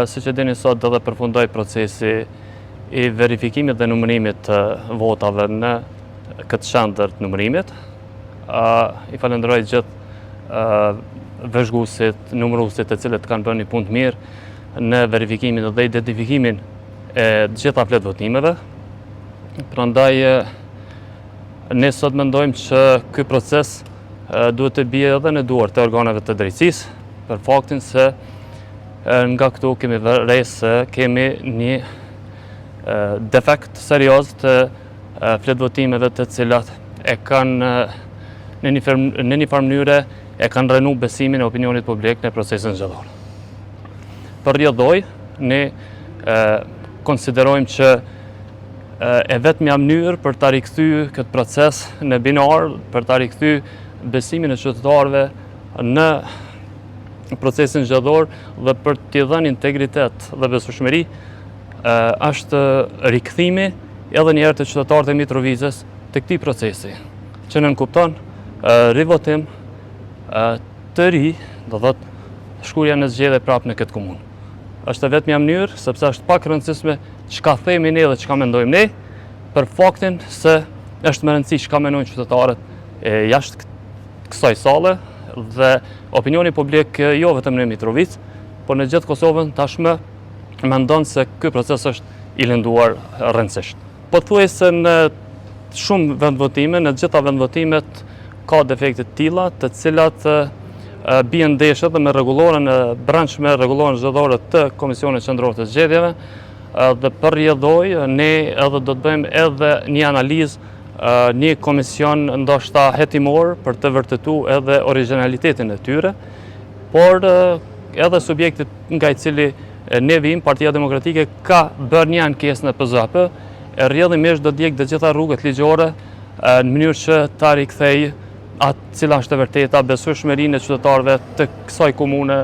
siç e dini sot do të përfundoj procesi i verifikimit dhe numërimit të votave në këtë shëndër të numërimit. I falenderoj gjithë vëzhguesit, numëruesit të cilët kanë bërë një punë të mirë në verifikimin dhe identifikimin e gjitha fletë votimeve. Prandaj ne sot mendojmë që ky proces duhet të bie edhe në duart të organeve të drejtësisë, për faktin se nga këtu kemi vërej se kemi një defekt serioz të fletvotimeve të cilat e kanë në një farë mënyre e kanë rënë besimin e opinionit publik në procesin zgjedhor. Për rrjedhoj, ne konsiderojmë që e vetmja mënyrë për ta rikthyer këtë proces në binar, për ta rikthyer besimin e qytetarëve në procesin zgjedhor dhe për t'i dhënë integritet dhe besueshmëri, është rikthimi edhe një herë të qytetarëve të Mitrovicës të këtij procesi, që nënkupton rivotim të ri, do thotë shkurja në zgjedhje prapë në këtë komunë. Është vetmja mënyrë, sepse është pak rëndësishme çka themi ne dhe çka mendojmë ne, për faktin se është më rëndësi çka mendojnë qytetarët jashtë kësaj salle dhe opinioni publik jo vetëm në Mitrovicë, por në gjithë Kosovën tashmë mendon se ky proces është i lënduar rëndësisht. Pothuajse në shumë vendvotime, në gjitha vendvotimet ka defekte të tilla, të cilat bien ndeshje edhe me rregulloren e brendshme, rregulloren zgjedhore të Komisionit Qendror të Zgjedhjeve, dhe për rrjedhoj ne edhe do të bëjmë edhe një analizë, një komision ndoshta hetimor për të vërtetuar edhe origjinalitetin e tyre, por edhe subjektit nga i cili ne vim, Partia Demokratike ka bërë një ankesë në PZHP, rrjedhimisht do të djegë të gjitha rrugët ligjore në mënyrë që ta rikthejë atë cila është e vërteta besueshmërinë e qytetarëve të kësaj komune